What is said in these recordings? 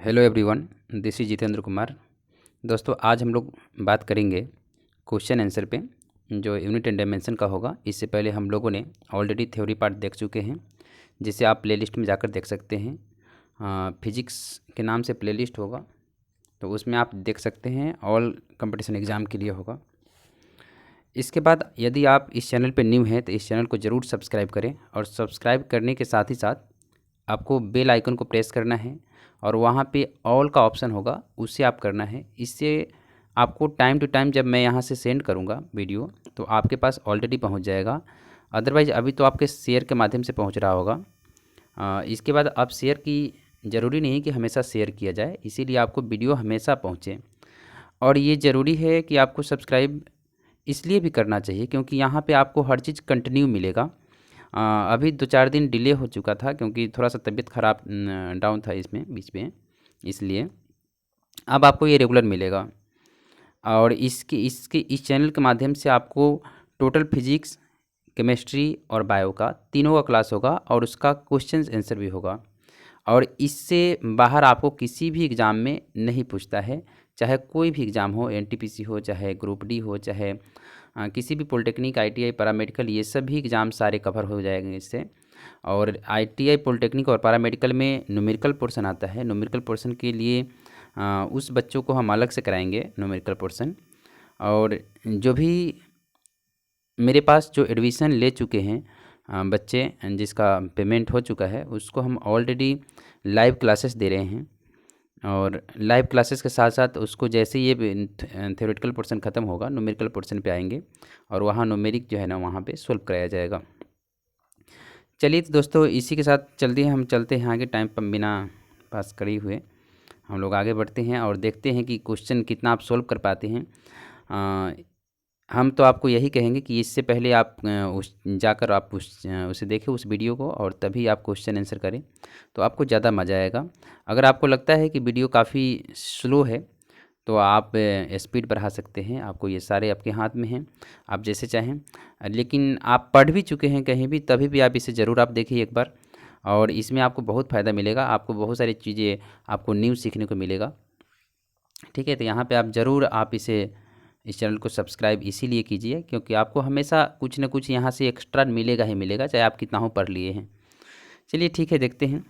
Hello everyone, this is Jitendra Kumar. दोस्तों, आज हम लोग बात करेंगे क्वेश्चन आंसर पे, जो यूनिट एंड डायमेंशन का होगा। इससे पहले हम लोगों ने ऑलरेडी थ्योरी पार्ट देख चुके हैं, जिसे आप प्लेलिस्ट में जाकर देख सकते हैं। फिजिक्स के नाम से प्लेलिस्ट होगा, तो उसमें आप देख सकते हैं। ऑल कंपटीशन एग्ज़ाम के लिए होगा। इसके बाद यदि आप इस चैनल पे न्यू हैं तो इस चैनल को ज़रूर सब्सक्राइब करें, और सब्सक्राइब करने के साथ ही साथ आपको बेल आइकन को प्रेस करना है, और वहाँ पे ऑल का ऑप्शन होगा, उससे आप करना है। इससे आपको टाइम टू टाइम जब मैं यहाँ से सेंड करूँगा वीडियो, तो आपके पास ऑलरेडी पहुँच जाएगा। अदरवाइज़ अभी तो आपके शेयर के माध्यम से पहुँच रहा होगा। इसके बाद आप शेयर की ज़रूरी नहीं कि हमेशा शेयर किया जाए, इसीलिए आपको वीडियो हमेशा पहुँचे। और ये ज़रूरी है कि आपको सब्सक्राइब इसलिए भी करना चाहिए क्योंकि यहाँ पे आपको हर चीज़ कंटिन्यू मिलेगा। अभी 2-4 दिन डिले हो चुका था क्योंकि थोड़ा सा तबीयत ख़राब डाउन था इसमें बीच में, इसलिए अब आपको ये रेगुलर मिलेगा। और इसके इसके इस चैनल के माध्यम से आपको टोटल फिजिक्स, केमिस्ट्री और बायो का तीनों का क्लास होगा, और उसका क्वेश्चन आंसर भी होगा। और इससे बाहर आपको किसी भी एग्ज़ाम में नहीं पूछता है, चाहे कोई भी एग्ज़ाम हो, एनटीपीसी हो, चाहे ग्रुप डी हो, चाहे किसी भी पॉलिटेक्निक, आईटीआई, पैरामेडिकल, ये सभी एग्ज़ाम सारे कवर हो जाएंगे इससे। और आईटीआई, पॉलिटेक्निक और पैरामेडिकल में न्यूमेरिकल पोर्शन आता है। न्यूमेरिकल पोर्शन के लिए उस बच्चों को हम अलग से कराएंगे न्यूमेरिकल पोर्शन। और जो भी मेरे पास जो एडमिशन ले चुके हैं बच्चे, जिसका पेमेंट हो चुका है, उसको हम ऑलरेडी लाइव क्लासेस दे रहे हैं। और लाइव क्लासेस के साथ साथ उसको जैसे ये थ्योरेटिकल पोर्शन ख़त्म होगा, न्यूमेरिकल पोर्शन पे आएंगे, और वहाँ न्यूमेरिक जो है ना, वहाँ पे सॉल्व कराया जाएगा। चलिए तो दोस्तों, इसी के साथ हम चलते हैं आगे। टाइम पर बिना पास करे हुए हम लोग आगे बढ़ते हैं और देखते हैं कि क्वेश्चन कितना आप सॉल्व कर पाते हैं। हम तो आपको यही कहेंगे कि इससे पहले आप उसे देखें, उस वीडियो को, और तभी आप क्वेश्चन आंसर करें, तो आपको ज़्यादा मज़ा आएगा। अगर आपको लगता है कि वीडियो काफ़ी स्लो है, तो आप स्पीड बढ़ा सकते हैं। आपको ये सारे आपके हाथ में हैं, आप जैसे चाहें। लेकिन आप पढ़ भी चुके हैं कहीं भी, तभी भी आप इसे ज़रूर आप देखिए एक बार, और इसमें आपको बहुत फ़ायदा मिलेगा। आपको बहुत सारी चीज़ें, आपको न्यू सीखने को मिलेगा। ठीक है, तो यहाँ पे आप ज़रूर इस चैनल को सब्सक्राइब इसीलिए कीजिए क्योंकि आपको हमेशा कुछ ना कुछ यहाँ से एक्स्ट्रा मिलेगा ही मिलेगा, चाहे आप कितना हो पढ़ लिए हैं। चलिए ठीक है, देखते हैं।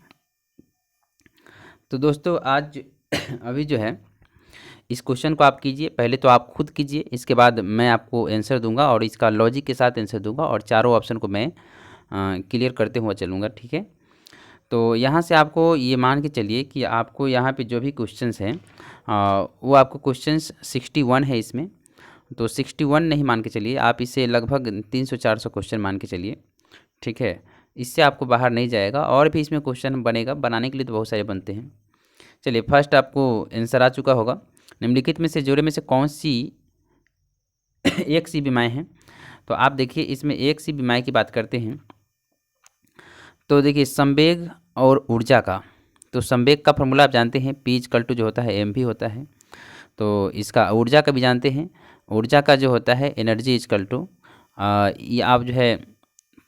तो दोस्तों, आज अभी जो है इस क्वेश्चन को आप कीजिए। पहले तो आप खुद कीजिए, इसके बाद मैं आपको आंसर दूंगा, और इसका लॉजिक के साथ आंसर दूंगा, और चारों ऑप्शन को मैं क्लियर करते हुए चलूँगा। ठीक है, तो यहाँ से आपको ये मान के चलिए कि आपको यहाँ पे जो भी क्वेश्चंस हैं वो आपको क्वेश्चंस 61 है इसमें। तो 61 नहीं मान के चलिए, आप इसे लगभग 300-400 क्वेश्चन मान के चलिए। ठीक है, इससे आपको बाहर नहीं जाएगा, और भी इसमें क्वेश्चन बनेगा। बनाने के लिए तो बहुत सारे बनते हैं। चलिए, फर्स्ट आपको आंसर आ चुका होगा। निम्नलिखित में से जोड़े में से कौन सी एक सी बीमाएँ हैं? तो आप देखिए, इसमें एक सी बीमारी की बात करते हैं। तो देखिए, संवेग और ऊर्जा का, तो संवेग का फॉर्मूला आप जानते हैं, P = जो होता है mv होता है। तो इसका ऊर्जा का भी जानते हैं। ऊर्जा का जो होता है एनर्जी = ये आप जो है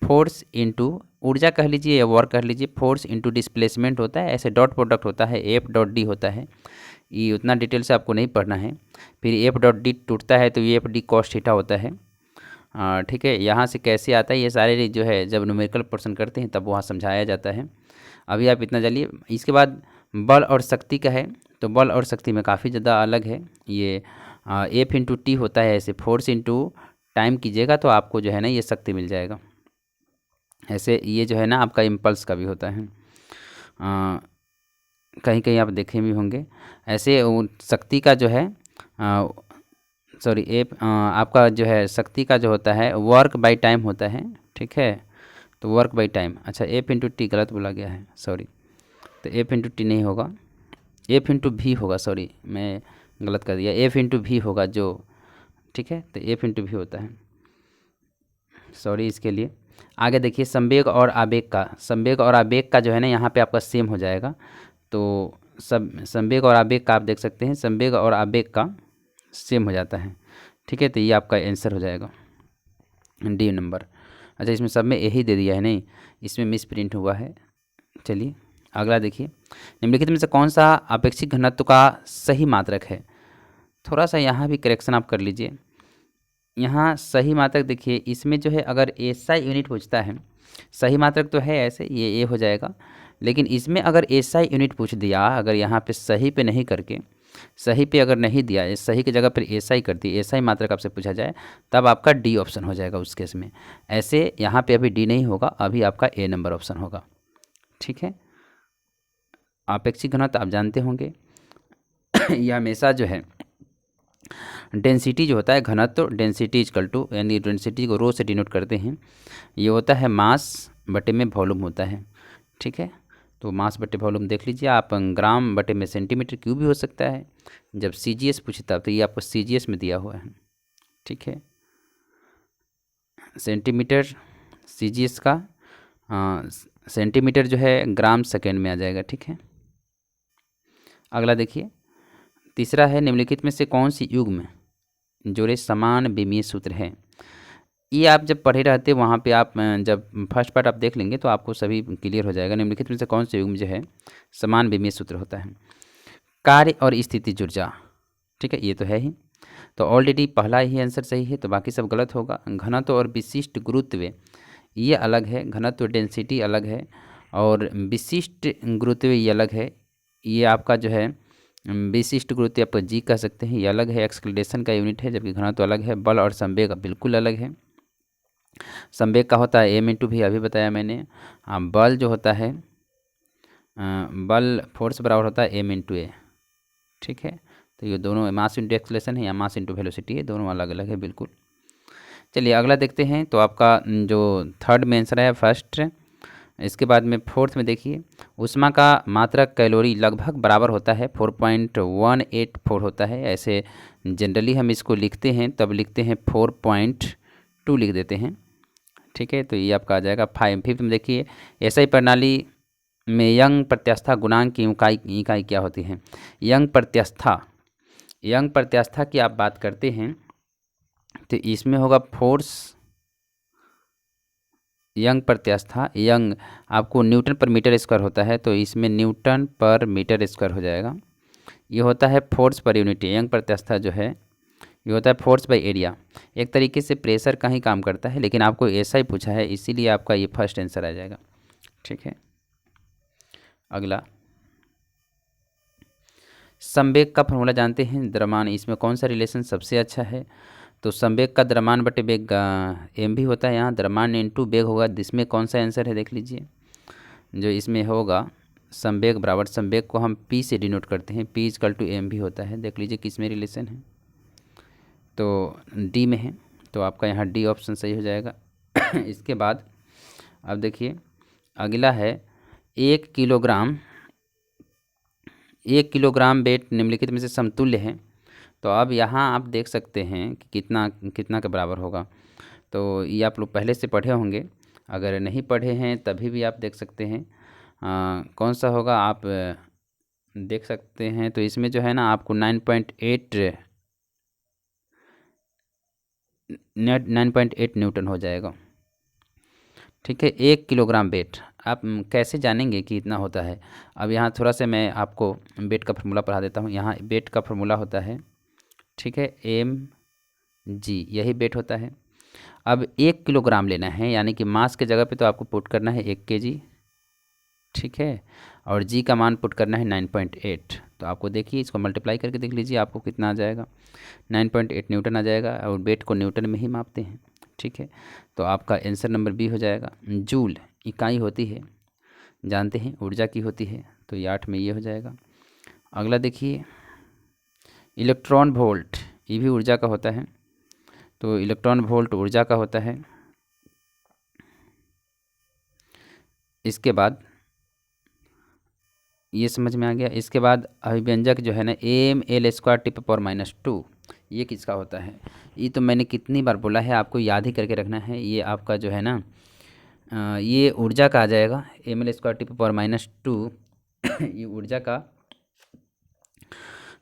फोर्स इंटू, ऊर्जा कह लीजिए या वर्क कह लीजिए, फोर्स इंटू डिस्प्लेसमेंट होता है। ऐसे डॉट प्रोडक्ट होता है, F.D होता है। ये उतना डिटेल से आपको नहीं पढ़ना है। फिर F.D टूटता है तो F.D cos थीटा होता है। ठीक है, यहाँ से कैसे आता है ये सारे जो है, जब न्यूमेरिकल पोर्शन करते हैं तब वहाँ समझाया जाता है। अभी आप इतना जानिए। इसके बाद बल और शक्ति का है, तो बल और शक्ति में काफ़ी ज़्यादा अलग है। ये F × T होता है। ऐसे फोर्स इंटू टाइम कीजिएगा तो आपको जो है ना ये शक्ति मिल जाएगा। ऐसे ये जो है ना आपका इम्पल्स का भी होता है, कहीं कहीं आप देखे भी होंगे। ऐसे शक्ति का जो है आपका जो है शक्ति का जो होता है वर्क बाय टाइम होता है। ठीक है, तो वर्क बाय टाइम, अच्छा F × T गलत बोला गया है, सॉरी। तो F × T नहीं होगा, F × V होगा, सॉरी मैं गलत कर दिया, F × V होगा जो। ठीक है, तो F × V होता है, सॉरी इसके लिए। आगे देखिए, संवेग और आवेग का, संवेग और आवेग का जो है ना यहाँ पे आपका सेम हो जाएगा। तो संवेग और आवेग का आप देख सकते हैं, संवेग और आवेग का सेम हो जाता है। ठीक है, तो ये आपका आंसर हो जाएगा D नंबर। अच्छा, इसमें सब में यही दे दिया है, नहीं इसमें मिस प्रिंट हुआ है। चलिए अगला देखिए, निम्नलिखित में से कौन सा अपेक्षित घनत्व का सही मात्रक है। थोड़ा सा यहाँ भी करेक्शन आप कर लीजिए। यहाँ सही मात्रक देखिए, इसमें जो है अगर एसआई यूनिट पूछता है, सही मात्रक तो है ऐसे, ये ए हो जाएगा, लेकिन इसमें अगर एसआई यूनिट पूछ दिया, अगर यहाँ पे सही पे नहीं करके, सही पे अगर नहीं दिया, इस सही की जगह पर एसआई कर दी, एसआई मात्रक आपसे पूछा जाए, तब आपका डी ऑप्शन हो जाएगा उस केस में। ऐसे यहाँ पे अभी डी नहीं होगा, अभी आपका ए नंबर ऑप्शन होगा। ठीक है, अपेक्षित घनत्व आप जानते होंगे यह हमेशा जो है डेंसिटी जो होता है, घनत्व डेंसिटी इजकल टू, यानी डेंसिटी को रो से डिनोट करते हैं, ये होता है मास बटे में वॉल्यूम होता है। ठीक है, तो मास बटे वॉल्यूम देख लीजिए आप, ग्राम बटे में सेंटीमीटर क्यूब भी हो सकता है। जब सीजीएस पूछता तो ये आपको सीजीएस में दिया हुआ है। ठीक है, सेंटीमीटर सीजीएस का, सेंटीमीटर जो है ग्राम सेकेंड में आ जाएगा। ठीक है, अगला देखिए, तीसरा है, निम्नलिखित में से कौन सी युग्म जोड़े समान विमीय सूत्र है। ये आप जब पढ़े रहते वहाँ पे आप जब फर्स्ट पार्ट आप देख लेंगे तो आपको सभी क्लियर हो जाएगा। निम्नलिखित में से कौन से युग्म जो है समान विमीय सूत्र होता है। कार्य और स्थिति ऊर्जा, ठीक है, ये तो है ही, तो ऑलरेडी पहला ही आंसर सही है, तो बाकी सब गलत होगा। घनत्व और विशिष्ट गुरुत्व ये अलग है, घनत्व डेंसिटी अलग है, और विशिष्ट गुरुत्व ये अलग है। ये आपका जो है विशिष्ट गुरुत्व आप जी कह सकते हैं, ये अलग है, एक्सक्लेरेशन का यूनिट है, जबकि घनत्व अलग है। बल और संवेग बिल्कुल अलग है। संवेग का होता है एम इंटू भी, अभी बताया मैंने। हाँ, बल जो होता है, बल फोर्स बराबर होता है एम इंटू ए। ठीक है, तो ये दोनों मास इंटू एक्सलेशन है या मास इंटू वेलोसिटी है, दोनों अलग अलग है बिल्कुल। चलिए अगला देखते हैं। तो आपका जो थर्ड में आंसर है फर्स्ट। इसके बाद में फोर्थ में देखिए, ऊष्मा का मात्रक कैलोरी लगभग बराबर होता है 4.184 होता है। ऐसे जनरली हम इसको लिखते हैं, तब लिखते हैं 4.2 लिख देते हैं। ठीक है, तो ये आपका आ जाएगा 5। फिफ्थ में देखिए, एसआई प्रणाली में यंग प्रत्यास्था गुणांक की इकाई क्या होती है। यंग प्रत्यास्था की आप बात करते हैं तो इसमें होगा फोर्स। यंग प्रत्यास्था, यंग आपको न्यूटन पर मीटर स्क्वायर होता है, तो इसमें न्यूटन पर मीटर स्क्वायर हो जाएगा। ये होता है फोर्स पर यूनिट। यंग प्रत्यास्था जो है ये होता है फोर्स बाय एरिया। एक तरीके से प्रेशर का ही काम करता है, लेकिन आपको ऐसा ही पूछा है, इसीलिए आपका ये फर्स्ट आंसर आ जाएगा। ठीक है, अगला संवेग का फॉर्मूला जानते हैं। द्रव्यमान, इसमें कौन सा रिलेशन सबसे अच्छा है। तो संवेग का द्रव्यमान बटे वेग एम भी होता है, यहाँ द्रव्यमान इंटू वेग होगा। जिसमें कौन सा आंसर है देख लीजिए, जो इसमें होगा संवेग बराबर, संवेग को हम पी से डिनोट करते हैं, पी इजकल टू एम भी होता है। देख लीजिए किस में रिलेशन है, तो डी में है, तो आपका यहाँ डी ऑप्शन सही हो जाएगा। इसके बाद अब देखिए अगला है 1 किलोग्राम वेट निम्नलिखित में से समतुल्य है। तो अब यहाँ आप देख सकते हैं कि कितना कितना के बराबर होगा। तो ये आप लोग पहले से पढ़े होंगे, अगर नहीं पढ़े हैं तभी भी आप देख सकते हैं कौन सा होगा, आप देख सकते हैं। तो इसमें जो है ना आपको 9.8 न्यूटन हो जाएगा। ठीक है, 1 किलोग्राम वेट आप कैसे जानेंगे कि इतना होता है। अब यहाँ थोड़ा सा मैं आपको वेट का फार्मूला पढ़ा देता हूँ। यहाँ वेट का फार्मूला होता है, ठीक है, एम जी, यही वेट होता है। अब 1 किलोग्राम लेना है, यानी कि मास के जगह पे तो आपको पुट करना है 1 kg। ठीक है, और जी का मान पुट करना है 9.8। तो आपको देखिए इसको मल्टीप्लाई करके देख लीजिए आपको कितना आ जाएगा, 9.8 न्यूटन आ जाएगा, और वेट को न्यूटन में ही मापते हैं। ठीक है, तो आपका आंसर नंबर बी हो जाएगा। जूल इकाई होती है, जानते हैं ऊर्जा की होती है, तो ये 8 में ये हो जाएगा। अगला देखिए इलेक्ट्रॉन वोल्ट, ये भी ऊर्जा का होता है। तो इलेक्ट्रॉन वोल्ट ऊर्जा का होता है। इसके बाद ये समझ में आ गया। इसके बाद अभिव्यंजक जो है ना M L square T power -2, ये किसका होता है। ये तो मैंने कितनी बार बोला है, आपको याद ही करके रखना है। ये आपका जो है ना ये ऊर्जा का आ जाएगा, M L square T power -2 ये ऊर्जा का।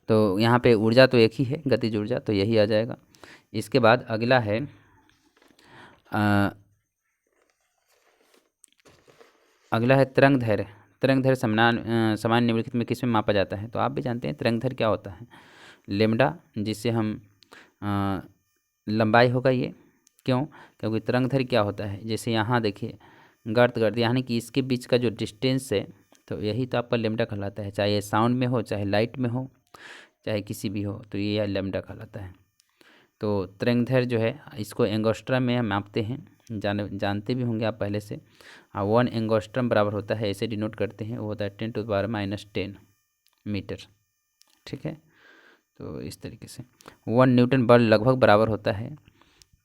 तो यहाँ पे ऊर्जा तो एक ही है, गतिज ऊर्जा, तो यही आ जाएगा। इसके बाद अगला है तरंग तरंगदैर्घ्य सामान्य निम्नलिखित में किस में मापा जाता है? तो आप भी जानते हैं तरंगदैर्घ्य क्या होता है, लेमडा, जिससे हम लंबाई होगा ये। क्यों? क्योंकि तरंगदैर्घ्य क्या होता है, जैसे यहाँ देखिए गर्त यानी कि इसके बीच का जो डिस्टेंस है, तो यही तो आपका लेमडा कहलाता है, चाहे साउंड में हो, चाहे लाइट में हो, चाहे किसी भी हो, तो ये लेमडा कहलाता है। तो तरंगदैर्घ्य जो है इसको एंगस्ट्रम में हम मापते हैं, जानते भी होंगे आप पहले से। 1 एंगस्ट्रम बराबर होता है, ऐसे डिनोट करते हैं, वो होता है 10⁻⁻10 मीटर। ठीक है, तो इस तरीके से 1 न्यूटन बल लगभग बराबर होता है।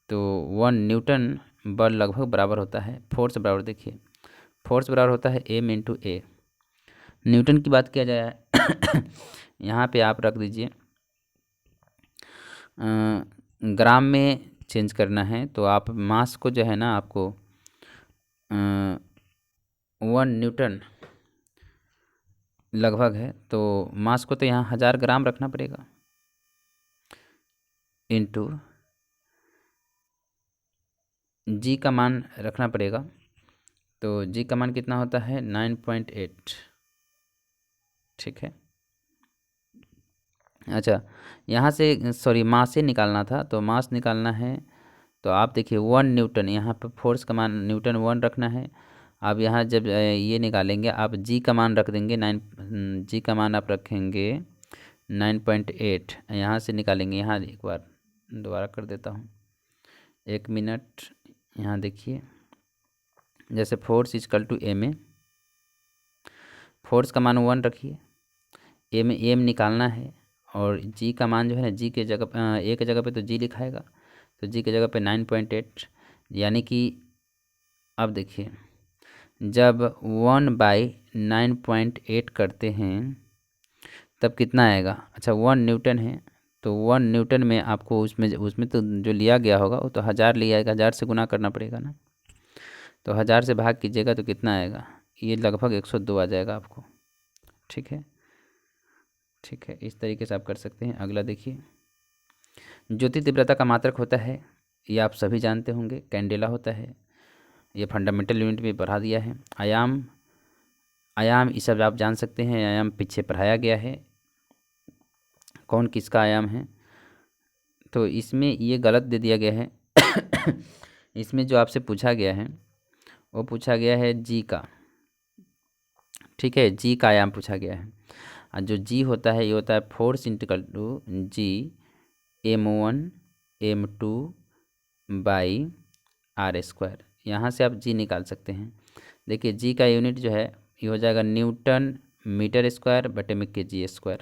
तो 1 न्यूटन बल लगभग बराबर होता है फोर्स बराबर, देखिए फोर्स बराबर होता है m×a। न्यूटन की बात किया जाए यहाँ पे आप रख दीजिए, ग्राम में चेंज करना है, तो आप मास को जो है ना आपको 1 न्यूटन लगभग है, तो मास को तो यहाँ 1000 ग्राम रखना पड़ेगा, इनटू जी का मान रखना पड़ेगा। तो जी का मान कितना होता है 9.8। ठीक है, अच्छा यहाँ से सॉरी मास से निकालना था, तो मास निकालना है, तो आप देखिए 1 न्यूटन, यहाँ पर फोर्स का मान न्यूटन 1 रखना है। अब यहाँ जब ये निकालेंगे आप जी का मान रख देंगे 9, जी का मान आप रखेंगे 9.8, यहाँ से निकालेंगे। यहाँ एक बार दोबारा कर देता हूँ, 1 मिनट। यहाँ देखिए जैसे force equal to M A, force का मान 1 रखिए, एम निकालना है, और जी का मान जो है ना, जी के जगह ए के जगह पे तो जी लिखाएगा, तो जी के जगह पे 9.8, यानी कि अब देखिए जब 1/9.8 करते हैं तब कितना आएगा। अच्छा 1 न्यूटन है, तो 1 न्यूटन में आपको उसमें तो जो लिया गया होगा वो तो 1000 लिया आएगा, 1000 से गुना करना पड़ेगा ना, तो 1000 से भाग कीजिएगा तो कितना आएगा, ये लगभग 102 आ जाएगा आपको। ठीक है, ठीक है, इस तरीके से आप कर सकते हैं। अगला देखिए, ज्योति तीव्रता का मात्रक होता है, ये आप सभी जानते होंगे, कैंडेला होता है, ये फंडामेंटल यूनिट में पढ़ा दिया है। आयाम, आयाम ये सब आप जान सकते हैं, आयाम पीछे पढ़ाया गया है, कौन किसका आयाम है। तो इसमें ये गलत दे दिया गया है इसमें जो आपसे पूछा गया है वो पूछा गया है जी का। ठीक है, जी का आयाम पूछा गया है, और जो जी होता है ये होता है फोर्स इंटिकल टू जी m1m2/r²। यहाँ से आप जी निकाल सकते हैं। देखिए जी का यूनिट जो है ये हो जाएगा न्यूटन मीटर स्क्वायर बटे में kg²,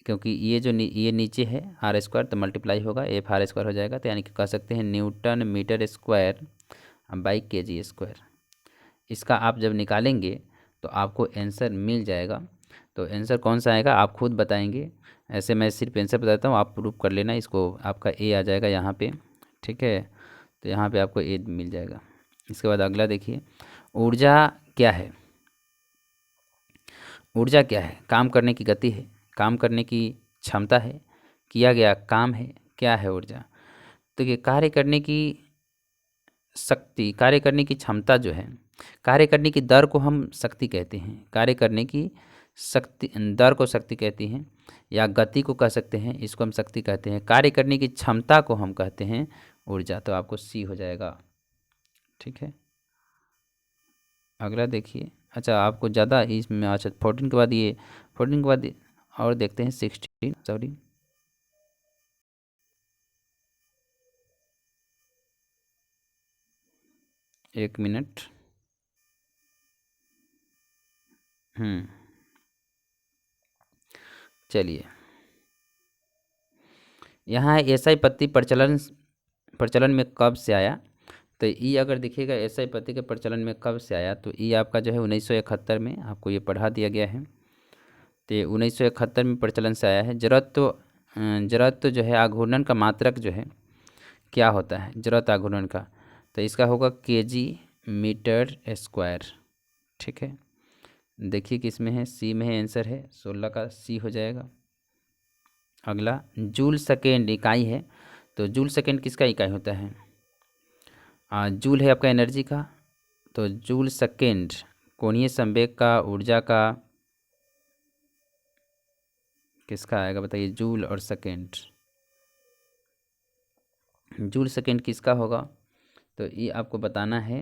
क्योंकि ये जो ये नीचे है r² तो मल्टीप्लाई होगा f r² हो जाएगा, तो यानी कि कह सकते हैं Newton metre square by kg²। इसका आप जब निकालेंगे तो आपको आंसर मिल जाएगा। तो आंसर कौन सा आएगा आप खुद बताएंगे, ऐसे मैं सिर्फ आंसर बताता हूँ, आप प्रूव कर लेना इसको। आपका ए आ जाएगा यहाँ पे, ठीक है, तो यहाँ पे आपको ए मिल जाएगा। इसके बाद अगला देखिए, ऊर्जा क्या है। ऊर्जा क्या है? काम करने की गति है, काम करने की क्षमता है, किया गया काम है, क्या है ऊर्जा? तो ये कार्य करने की शक्ति, कार्य करने की क्षमता जो है, कार्य करने की दर को हम शक्ति कहते हैं, कार्य करने की शक्ति दर को शक्ति कहती हैं, या गति को कह सकते हैं, इसको हम शक्ति कहते हैं। कार्य करने की क्षमता को हम कहते हैं ऊर्जा, तो आपको सी हो जाएगा। ठीक है, अगला देखिए। अच्छा आपको ज़्यादा इसमें, अच्छा 14 के बाद ये 14 के बाद और देखते हैं 16, सॉरी 1 मिनट। चलिए, यहाँ एसआई पत्ती प्रचलन में कब से आया? तो ई अगर देखिएगा एसआई पत्ती के प्रचलन में कब से आया, तो ई आपका जो है 1971 में आपको ये पढ़ा दिया गया है। तो 1971 में प्रचलन से आया है। जड़त्व जो है आघूर्णन का मात्रक जो है क्या होता है, जड़त्व आघूर्णन का, तो इसका होगा kg/मीटर²। ठीक है, देखिए किस में है, सी में है, आंसर है 16 का सी हो जाएगा। अगला जूल सेकेंड इकाई है, तो जूल सेकेंड किसका इकाई होता है? जूल है आपका एनर्जी का, तो जूल सेकेंड कोणीय संवेग का ऊर्जा का किसका आएगा बताइए, जूल और सेकेंड। जूल सेकेंड किसका होगा, तो ये आपको बताना है।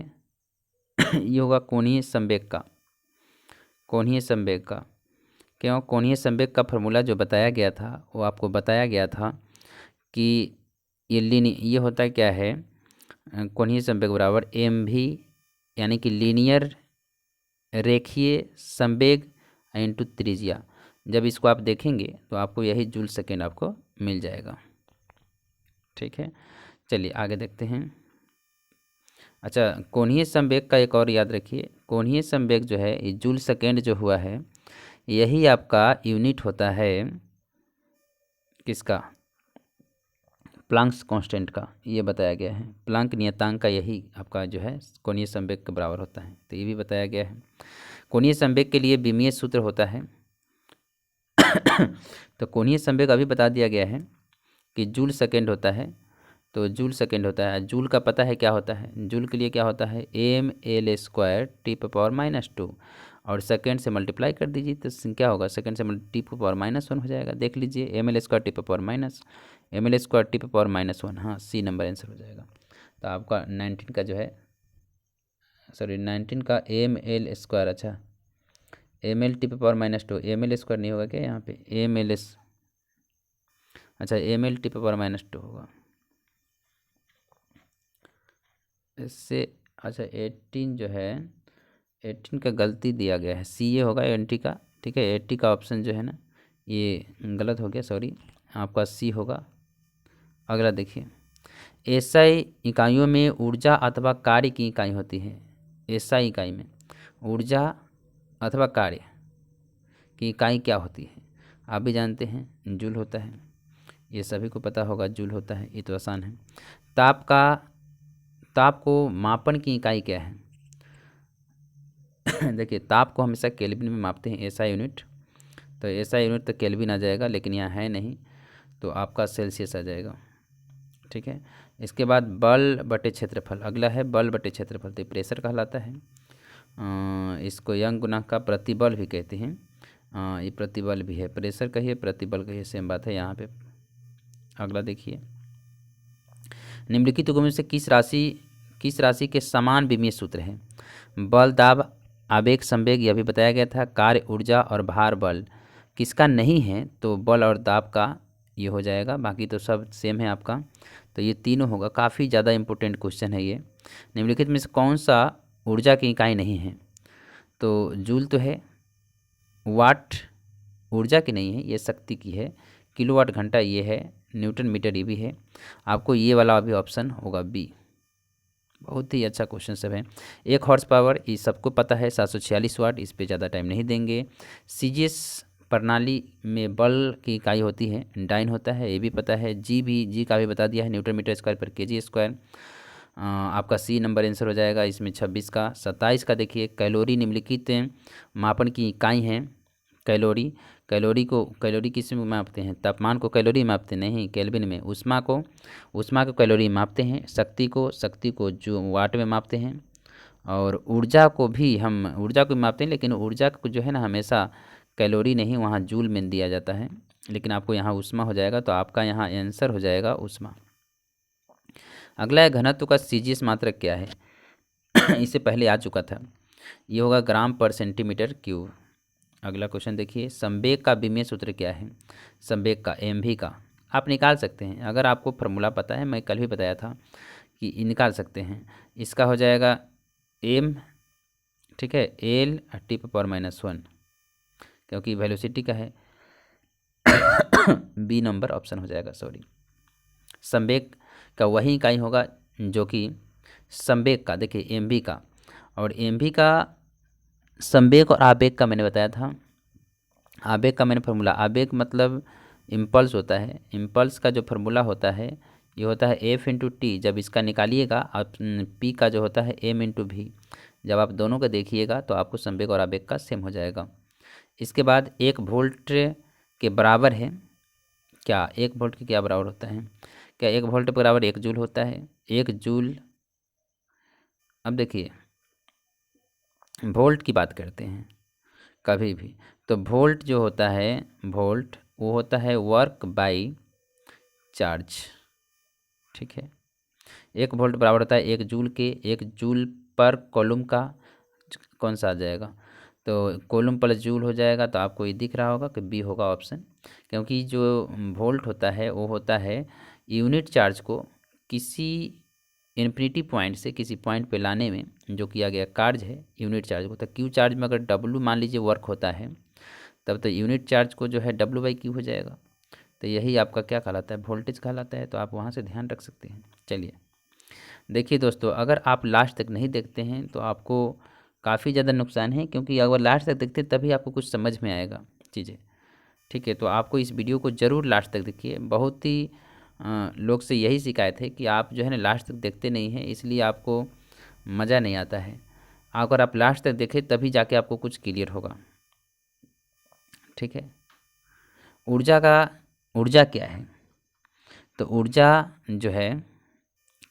ये होगा कोणीय संवेग का, कोणीय संवेग का। क्यों, कोणीय संवेग का फॉर्मूला जो बताया गया था वो आपको बताया गया था कि ये होता है क्या है, कोणीय संवेग बराबर एम भी, यानी कि लीनियर रेखीय संवेग इंटू त्रिज्या। जब इसको आप देखेंगे तो आपको यही जूल सेकेंड आपको मिल जाएगा। ठीक है, चलिए आगे देखते हैं। अच्छा, कोणीय संवेग का एक और याद रखिए, कोणीय संवेग जो है ये जूल सेकेंड जो हुआ है यही आपका यूनिट होता है किसका, प्लांक्स कांस्टेंट का। ये बताया गया है, प्लांक नियतांक का यही आपका जो है कोणीय संवेग के बराबर होता है, तो ये भी बताया गया है। कोणीय संवेग के लिए बीमीय सूत्र होता है। तो कोणीय संवेग अभी बता दिया गया है कि जूल सेकेंड होता है, तो जूल सेकेंड होता है। जूल का पता है क्या होता है, जूल के लिए क्या होता है, M L square T power -2, और सेकेंड से मल्टीप्लाई कर दीजिए तो क्या होगा, सेकेंड से टी पावर -1 हो जाएगा। देख लीजिए, M L square T power -1, हाँ सी नंबर आंसर हो जाएगा। तो आपका 19 का जो है, सॉरी 19 का एम एल स्क्वायर, अच्छा M L T power -2, M L square नहीं होगा क्या यहाँ पे, एम एल एस, अच्छा एम एल टी पावर -2 होगा इससे। अच्छा 18 जो है, 18 का गलती दिया गया है, सी ए होगा 80 का। ठीक है, 80 का ऑप्शन जो है ना ये गलत हो गया, सॉरी, आपका सी होगा। अगला देखिए, एसआई इकाइयों में ऊर्जा अथवा कार्य की इकाई होती है। एसआई इकाई में ऊर्जा अथवा कार्य की इकाई क्या होती है, आप भी जानते हैं जूल होता है, ये सभी को पता होगा जूल होता है, ये तो आसान है। ताप को मापन की इकाई क्या है। देखिए, ताप को हमेशा केल्विन में मापते हैं, एसआई यूनिट, तो एसआई यूनिट तो केल्विन आ जाएगा, लेकिन यहाँ है नहीं, तो आपका सेल्सियस आ जाएगा। ठीक है, इसके बाद बल बटे क्षेत्रफल, अगला है बल बटे क्षेत्रफल, तो प्रेशर कहलाता है। इसको यंग गुणांक का प्रतिबल भी कहते हैं। ये प्रतिबल भी है, प्रेशर कहिए प्रतिबल कहिए सेम बात है यहाँ पे। अगला देखिए, निम्नलिखित में से किस राशि के समान विमीय सूत्र है। बल, दाब, आवेग, संवेग, यह भी बताया गया था। कार्य, ऊर्जा और भार बल किसका नहीं है, तो बल और दाब का ये हो जाएगा, बाकी तो सब सेम है आपका, तो ये तीनों होगा। काफ़ी ज़्यादा इंपॉर्टेंट क्वेश्चन है ये। निम्नलिखित में से कौन सा ऊर्जा की इकाई नहीं है, तो जूल तो है, वाट ऊर्जा की नहीं है, ये शक्ति की है, किलोवाट घंटा ये है, न्यूटन मीटर ये भी है। आपको ये वाला अभी ऑप्शन होगा बी। बहुत ही अच्छा क्वेश्चन सब है। 1 हॉर्स पावर ये सबको पता है, 746 वाट, इस पे ज़्यादा टाइम नहीं देंगे। सीजीएस प्रणाली में बल की इकाई होती है डाइन होता है, ये भी पता है। जी का भी बता दिया है, न्यूटन मीटर स्क्वायर पर केजी स्क्वायर। आपका सी नंबर आंसर हो जाएगा इसमें 26 का। 27 का देखिए, कैलोरी निम्नलिखित मापन की इकाई है। कैलोरी किस में मापते हैं, तापमान को कैलोरी मापते नहीं, केल्विन में। ऊष्मा को कैलोरी मापते हैं। शक्ति को जो वाट में मापते हैं, और ऊर्जा को भी हम ऊर्जा को मापते हैं, लेकिन ऊर्जा को जो है ना हमेशा कैलोरी नहीं, वहाँ जूल में दिया जाता है, लेकिन आपको यहाँ ऊष्मा हो जाएगा, तो आपका यहाँ आंसर हो जाएगा ऊष्मा। अगला है घनत्व का सीजीएस मात्रक क्या है। इससे पहले आ चुका था, ये होगा ग्राम पर सेंटीमीटर क्यूब। अगला क्वेश्चन देखिए, संवेग का विमीय सूत्र क्या है। संवेग का एमवी का आप निकाल सकते हैं, अगर आपको फार्मूला पता है, मैं कल भी बताया था कि निकाल सकते हैं। इसका हो जाएगा एम, ठीक है, एल टी पावर -1, क्योंकि वेलोसिटी का है। बी नंबर ऑप्शन हो जाएगा, सॉरी। संवेग का वही इकाई होगा जो कि संवेग का, देखिए एमवी का, और एमवी का संवेग और आवेग का मैंने बताया था। आवेग का मैंने फार्मूला, आवेग मतलब इम्पल्स होता है, इम्पल्स का जो फार्मूला होता है ये होता है एफ इंटू टी। जब इसका निकालिएगा आप पी का जो होता है एम इंटू भी, जब आप दोनों का देखिएगा तो आपको संवेग और आवेग का सेम हो जाएगा। इसके बाद 1 वोल्ट के बराबर है क्या, 1 वोल्ट के क्या बराबर होता है, क्या 1 वोल्ट के बराबर 1 जूल होता है। 1 जूल, अब देखिए वोल्ट की बात करते हैं कभी भी, तो वोल्ट जो होता है, वोल्ट वो होता है वर्क बाई चार्ज। ठीक है, 1 वोल्ट बराबर होता है 1 जूल के। 1 जूल पर कॉलम का कौन सा आ जाएगा, तो कॉलम प्लस जूल हो जाएगा। तो आपको ये दिख रहा होगा कि बी होगा ऑप्शन, क्योंकि जो वोल्ट होता है वो होता है यूनिट चार्ज को किसी इन्फिनिटी पॉइंट से किसी पॉइंट पे लाने में जो किया गया कार्य है यूनिट चार्ज को। तो क्यू चार्ज में अगर डब्लू मान लीजिए वर्क होता है, तब तो यूनिट चार्ज को जो है डब्लू बाई क्यू हो जाएगा। तो यही आपका क्या कहलाता है, वोल्टेज कहलाता है। तो आप वहाँ से ध्यान रख सकते हैं। चलिए देखिए दोस्तों, अगर आप लास्ट तक नहीं देखते हैं तो आपको काफ़ी ज़्यादा नुकसान है, क्योंकि अगर लास्ट तक देखते तभी आपको कुछ समझ में आएगा चीज़ें। ठीक है, तो आपको इस वीडियो को ज़रूर लास्ट तक देखिए। बहुत ही लोग से यही शिकायत है कि आप जो है ना लास्ट तक देखते नहीं हैं, इसलिए आपको मज़ा नहीं आता है। अगर आप लास्ट तक देखें तभी जाके आपको कुछ क्लियर होगा। ठीक है, ऊर्जा क्या है, तो ऊर्जा जो है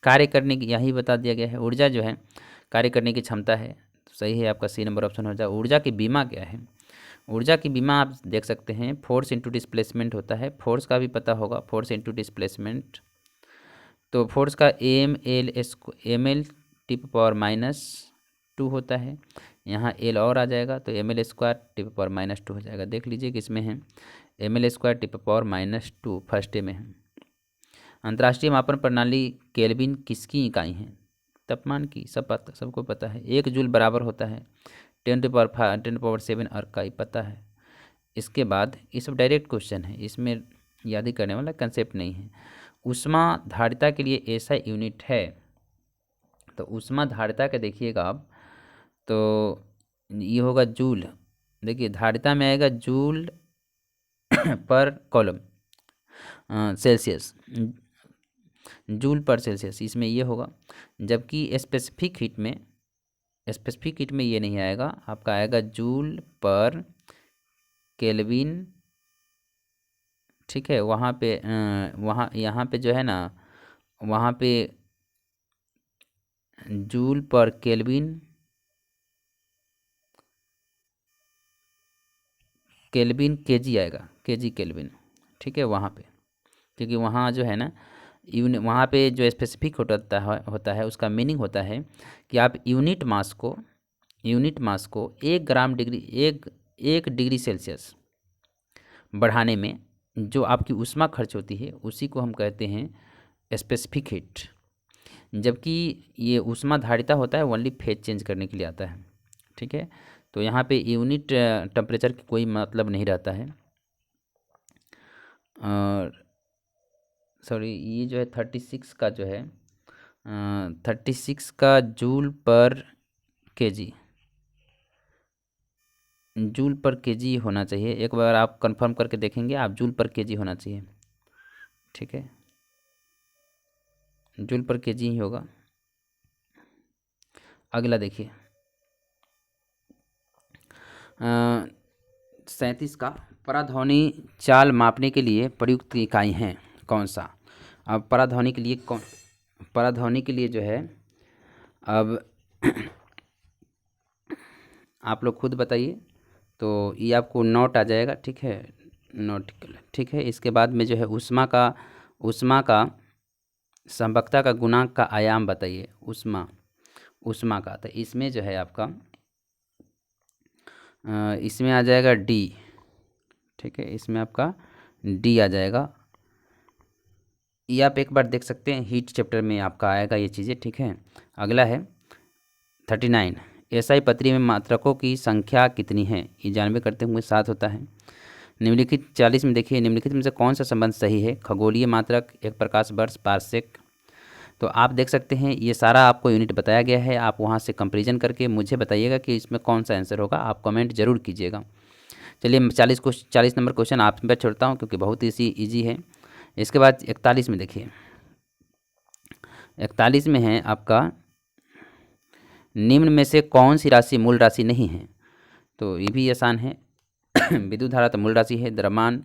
कार्य करने की, यही बता दिया गया है। ऊर्जा जो है कार्य करने की क्षमता है। तो सही है आपका सी नंबर ऑप्शन हो जाए। ऊर्जा की बीमा क्या है, ऊर्जा की बीमा आप देख सकते हैं फोर्स इंटू डिस्प्लेसमेंट होता है। फोर्स का भी पता होगा, फोर्स इंटू डिस्प्लेसमेंट। तो फोर्स का एम एल टिप पावर -2 होता है। यहाँ एल और आ जाएगा तो ml² टिप पावर -2 हो जाएगा। देख लीजिए किसमें है, ml² टिप पावर -2 फर्स्ट में है। अंतर्राष्ट्रीय मापन प्रणाली केल्विन किसकी इकाई है, तापमान की। सबको पता है। 1 जूल बराबर होता है 10⁻7 अर्क का ही पता है। इसके बाद ये सब डायरेक्ट क्वेश्चन है, इसमें याद ही करने वाला कंसेप्ट नहीं है। ऊष्मा धारिता के लिए ऐसा यूनिट है, तो ऊष्मा धारिता का देखिएगा आप, तो ये होगा जूल। देखिए धारिता में आएगा जूल पर कॉलम सेल्सियस, जूल पर सेल्सियस इसमें ये होगा। जबकि स्पेसिफिक हीट में ये नहीं आएगा, आपका आएगा जूल पर केल्विन। ठीक है, वहाँ पे यहाँ पे जो है ना, वहाँ पे जूल पर केल्विन केजी आएगा, केजी केल्विन। ठीक है, वहाँ पे, क्योंकि वहाँ जो है ना वहाँ पे जो स्पेसिफिक होता है उसका मीनिंग होता है कि आप यूनिट मास को 1 डिग्री सेल्सियस बढ़ाने में जो आपकी ऊष्मा खर्च होती है उसी को हम कहते हैं स्पेसिफिक हीट। जबकि ये ऊष्मा धारिता होता है ओनली फेज चेंज करने के लिए आता है। ठीक है, तो यहाँ पे यूनिट टेम्परेचर की कोई मतलब नहीं रहता है। और सॉरी, ये जो है 36 का जो है 36 का जूल पर केजी होना चाहिए। एक बार आप कंफर्म करके देखेंगे आप, जूल पर केजी होना चाहिए। ठीक है, जूल पर केजी ही होगा। अगला देखिए 37 का, पराध्वनि चाल मापने के लिए प्रयुक्त इकाई हैं कौन सा। अब पराध्वनि के लिए जो है, अब आप लोग खुद बताइए। तो ये आपको नोट आ जाएगा। ठीक है, नोट। ठीक है, इसके बाद में जो है ऊष्मा का संभवता का गुणांक का आयाम बताइए। ऊष्मा का, तो इसमें जो है आपका इसमें आ जाएगा डी। ठीक है, इसमें आपका डी आ जाएगा। ये आप एक बार देख सकते हैं, हीट चैप्टर में आपका आएगा ये चीज़ें। ठीक है, अगला है 39, एसआई पत्री में मात्रकों की संख्या कितनी है। ये जानबे करते होंगे 7 होता है। निम्नलिखित 40 में देखिए, निम्नलिखित में से कौन सा संबंध सही है। खगोलीय मात्रक, एक प्रकाश वर्ष, पारसेक। तो आप देख सकते हैं ये सारा आपको यूनिट बताया गया है। आप वहाँ से कंपेरिजन करके मुझे बताइएगा कि इसमें कौन सा आंसर होगा। आप कमेंट जरूर कीजिएगा। चलिए 40 नंबर क्वेश्चन आप पर छोड़ता हूँ क्योंकि बहुत ही ईजी है। इसके बाद 41 में देखिए, 41 में है आपका, निम्न में से कौन सी राशि मूल राशि नहीं है। तो ये भी आसान है। विद्युत धारा तो मूल राशि है। द्रव्यमान,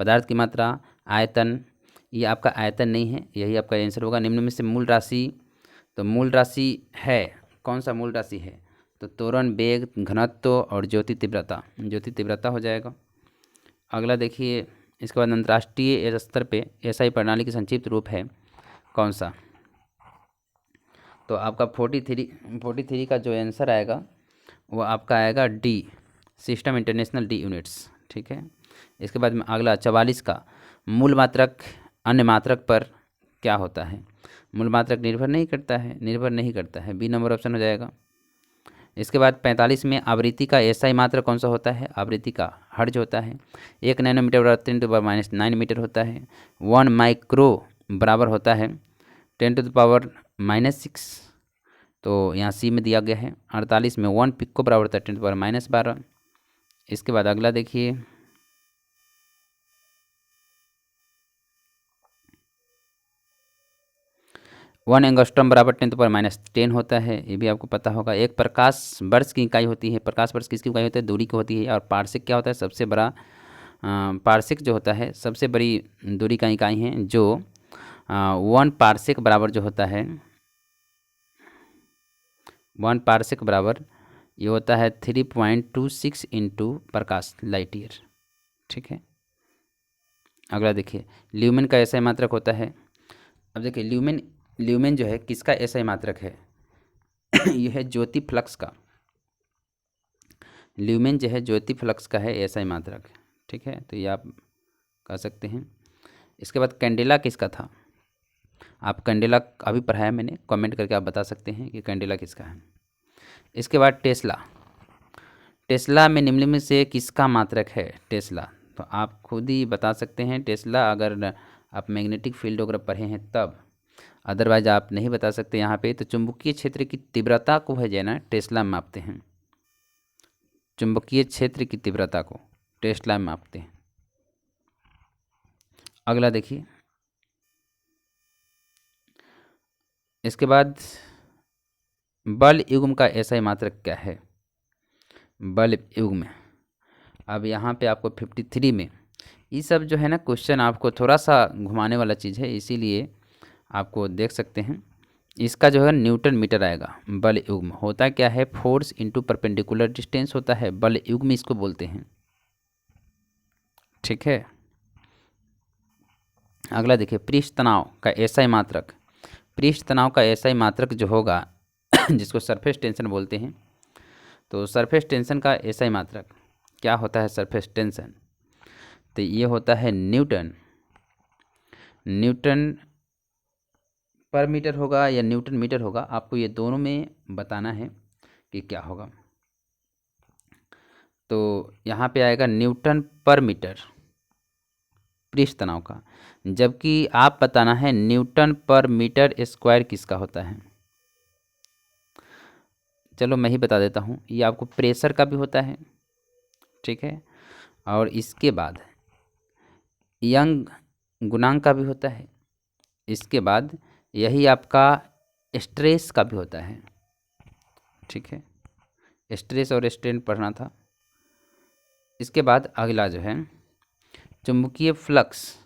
पदार्थ की मात्रा, आयतन, ये आपका आयतन नहीं है, यही आपका आंसर होगा। निम्न में से मूल राशि, तो मूल राशि है कौन सा मूल राशि है, तो त्वरण, वेग, घनत्व और ज्योति तीव्रता हो जाएगा। अगला देखिए, इसके बाद अंतर्राष्ट्रीय स्तर पे एसआई प्रणाली की संक्षिप्त रूप है कौन सा? तो आपका 43 का जो आंसर आएगा वो आपका आएगा D, system international D units. ठीक है। इसके बाद में अगला 44 का मूल मात्रक अन्य मात्रक पर क्या होता है? मूल मात्रक निर्भर नहीं करता है, बी नंबर ऑप्शन हो जाएगा। इसके बाद 45 में आवृत्ति का एसआई मात्रक कौन सा होता है? आवृत्ति का हर्ट्ज होता है। 1 नैनोमीटर बराबर 10⁻⁹ मीटर होता है। 1 माइक्रो बराबर होता है 10⁻⁻6। तो यहाँ सी में दिया गया है। 48 में 1 पिको बराबर होता है 10⁻12। इसके बाद अगला देखिए, 1 एंगस्ट्रॉम बराबर 10⁻10 होता है, ये भी आपको पता होगा। एक प्रकाश वर्ष की इकाई होती है। प्रकाश वर्ष किसकी इकाई होती है? दूरी की होती है। और पारसिक क्या होता है? सबसे बड़ा पारसिक जो होता है सबसे बड़ी दूरी का इकाई है, जो 1 पारसिक बराबर जो होता है 1 पारसिक बराबर ये होता है 3.26 इंटू प्रकाश लाइट ईयर। ठीक है। अगला देखिए, ल्यूमेन का एसआई मात्रक होता है। अब देखिए, ल्यूमेन जो है किसका एसआई मात्रक है? यह है ज्योति फ्लक्स का। ल्यूमेन जो है ज्योति फ्लक्स का है एसआई मात्रक। ठीक है, तो ये आप कह सकते हैं। इसके बाद कैंडेला किसका था? आप कैंडेला अभी पढ़ाया मैंने, कमेंट करके आप बता सकते हैं कि कैंडेला किसका है। इसके बाद टेस्ला में निम्न में से किसका मात्रक है? टेस्ला, तो आप खुद ही बता सकते हैं टेस्ला, अगर आप मैग्नेटिक फील्ड वगैरह पढ़े हैं तब, अदरवाइज आप नहीं बता सकते यहाँ पे। तो चुंबकीय क्षेत्र की तीव्रता को है जो ना टेस्ला में मापते हैं। चुंबकीय क्षेत्र की तीव्रता को टेस्ला में मापते हैं। अगला देखिए, इसके बाद बल युग्म का एसआई मात्रक क्या है? बल युग्म, अब यहाँ पे आपको 53 में ये सब जो है ना क्वेश्चन आपको थोड़ा सा घुमाने वाला चीज़ है, इसीलिए आपको देख सकते हैं। इसका जो है न्यूटन मीटर आएगा। बल युग्म होता क्या है? फोर्स इंटू परपेंडिकुलर डिस्टेंस होता है, बल युग्म इसको बोलते हैं। ठीक है। अगला देखिए, पृष्ठ तनाव का एसआई मात्रक। पृष्ठ तनाव का एसआई मात्रक जो होगा जिसको सरफेस टेंशन बोलते हैं, तो सरफेस टेंशन का एसआई मात्रक क्या होता है? सरफेस टेंशन, तो ये होता है न्यूटन पर मीटर होगा या न्यूटन मीटर होगा, आपको ये दोनों में बताना है कि क्या होगा। तो यहाँ पे आएगा न्यूटन पर मीटर पृष्ठ तनाव का, जबकि आप बताना है न्यूटन पर मीटर स्क्वायर किसका होता है। चलो मैं ही बता देता हूँ, ये आपको प्रेशर का भी होता है। ठीक है, और इसके बाद यंग गुणांक का भी होता है। इसके बाद यही आपका स्ट्रेस का भी होता है। ठीक है, स्ट्रेस और स्ट्रेन पढ़ना था। इसके बाद अगला जो है चुंबकीय फ्लक्स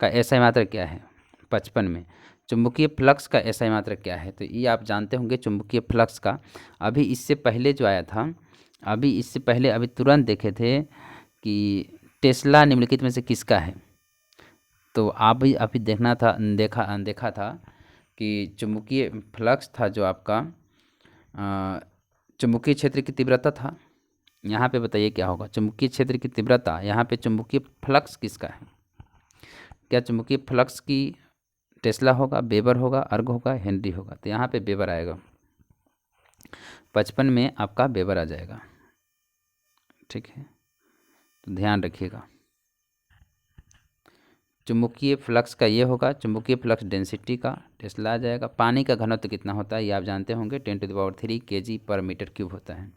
का एसआई मात्रक क्या है? 55 में चुंबकीय फ्लक्स का एसआई मात्रक क्या है? तो ये आप जानते होंगे चुंबकीय फ्लक्स का। अभी इससे पहले जो आया था, अभी तुरंत देखे थे कि टेस्ला निम्नलिखित में से किसका है। तो आप भी अभी देखा था कि चुंबकीय फ्लक्स था जो आपका चुंबकीय क्षेत्र की तीव्रता था। यहाँ पे बताइए क्या होगा? चुंबकीय क्षेत्र की तीव्रता, यहाँ पे चुंबकीय फ्लक्स किसका है? क्या चुंबकीय फ्लक्स की टेस्ला होगा, वेबर होगा, अर्ग होगा, हेनरी होगा? तो यहाँ पे वेबर आएगा। 55 में आपका वेबर आ जाएगा। ठीक है, तो ध्यान रखिएगा। चुंबकीय फ्लक्स का ये होगा, चुंबकीय फ्लक्स डेंसिटी का टेस्ला आ जाएगा। पानी का घनत्व कितना होता है ये आप जानते होंगे, 10⁻³ kg/m³ होता है।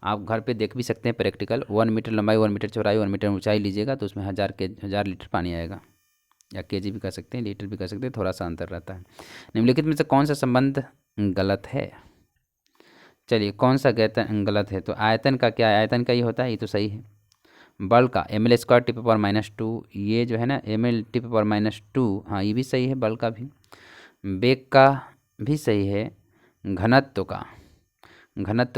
आप घर पे देख भी सकते हैं प्रैक्टिकल। 1 मीटर लंबाई, 1 मीटर चौड़ाई, 1 मीटर ऊंचाई लीजिएगा तो उसमें 1000 लीटर पानी आएगा, या केजी भी कह सकते हैं, लीटर भी कह सकते हैं, थोड़ा सा अंतर रहता है। निम्नलिखित में से कौन सा संबंध गलत है? चलिए, कौन सा गलत है? तो आयतन का क्या है? आयतन का ये होता है, ये तो सही है। बल का ml²10⁻², ये जो है ना ml10⁻², हाँ ये भी सही है, बल का भी। वेग का भी सही है, घनत्व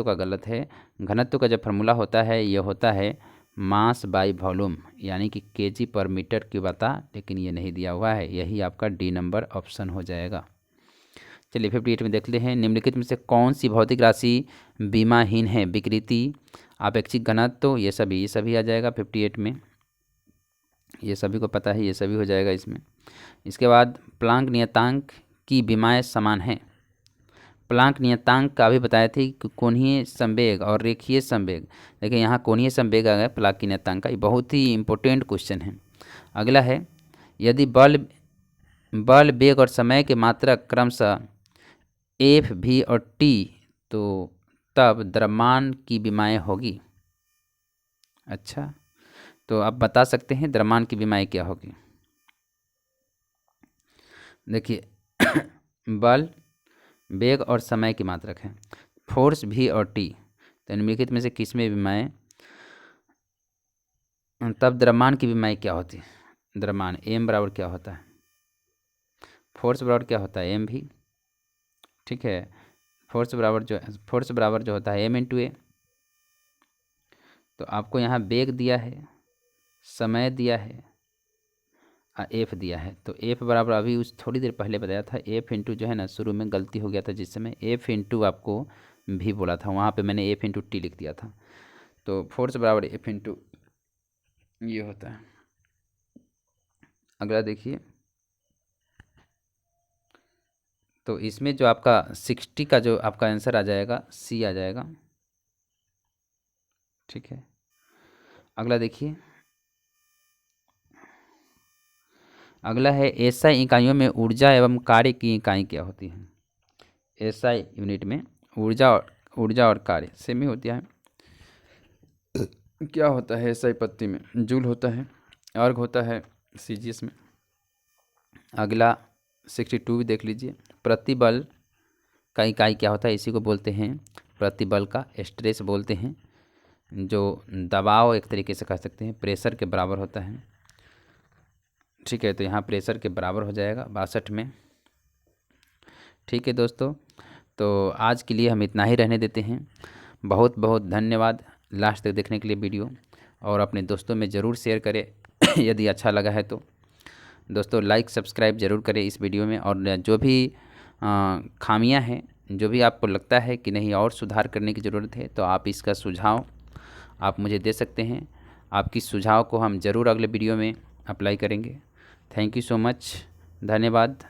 का गलत है। घनत्व का जो फार्मूला होता है ये होता है मास बाय वॉल्यूम, यानी कि केजी पर मीटर क्यूब आता, लेकिन ये नहीं दिया हुआ है। यही आपका डी नंबर ऑप्शन हो जाएगा। चलिए 58 में देखते हैं, निम्नलिखित में से कौन सी भौतिक राशि बीमाहीन है? विकृति, आपेक्षिक घनत्व, ये सभी आ जाएगा 58 में। ये सभी को पता है, ये सभी हो जाएगा इसमें। इसके बाद प्लांक नियतांक की बीमाएँ समान हैं। प्लांक नियतांक का भी बताए थे कि कोणीय संवेग और रेखीय संवेग, देखिए यहाँ कोणीय संवेग आ गया प्लांक की नियतांक का। ये बहुत ही इंपॉर्टेंट क्वेश्चन है। अगला है, यदि बल वेग और समय के मात्रक क्रमशः एफ भी और टी, तो तब द्रव्यमान की विमाएँ होगी। अच्छा, तो आप बता सकते हैं द्रव्यमान की विमाएँ क्या होगी? देखिए बल, वेग और समय की मात्रक है, फोर्स भी और टी, तो निम्नलिखित में से किस में विमाएँ, तब द्रव्यमान की विमाएँ क्या होती है? द्रव्यमान एम बराबर क्या होता है? फोर्स बराबर क्या होता है? एम भी, ठीक है। फोर्स बराबर जो होता है एम इंटू ए। तो आपको यहाँ वेग दिया है, समय दिया है, एफ दिया है। तो एफ बराबर अभी उस थोड़ी देर पहले बताया था, एफ इंटू जो है ना, शुरू में गलती हो गया था जिस समय एफ इंटू आपको भी बोला था, वहाँ पे मैंने एफ इंटू टी लिख दिया था। तो फोर्स बराबर एफ इंटू ये होता है। अगला देखिए, तो इसमें जो आपका 60 का जो आपका आंसर आ जाएगा, सी आ जाएगा, ठीक है। अगला देखिए, अगला है एसआई इकाइयों में ऊर्जा एवं कार्य की इकाई क्या होती है? एसआई यूनिट में ऊर्जा और कार्य सेम ही होती है। क्या होता है एसआई पत्ती में? जूल होता है, अर्ग होता है सीजीएस में। अगला 62 भी देख लीजिए, प्रतिबल का इकाई क्या होता है? इसी को बोलते हैं प्रतिबल का स्ट्रेस बोलते हैं, जो दबाव एक तरीके से कह सकते हैं, प्रेशर के बराबर होता है, ठीक है। तो यहाँ प्रेशर के बराबर हो जाएगा 62 में, ठीक है दोस्तों। तो आज के लिए हम इतना ही रहने देते हैं। बहुत बहुत धन्यवाद लास्ट तक देखने के लिए वीडियो, और अपने दोस्तों में ज़रूर शेयर करें यदि अच्छा लगा है तो। दोस्तों लाइक सब्सक्राइब ज़रूर करें इस वीडियो में, और जो भी खामियां हैं, जो भी आपको लगता है कि नहीं और सुधार करने की ज़रूरत है, तो आप इसका सुझाव आप मुझे दे सकते हैं। आपकी सुझाव को हम ज़रूर अगले वीडियो में अप्लाई करेंगे। थैंक यू सो मच, धन्यवाद।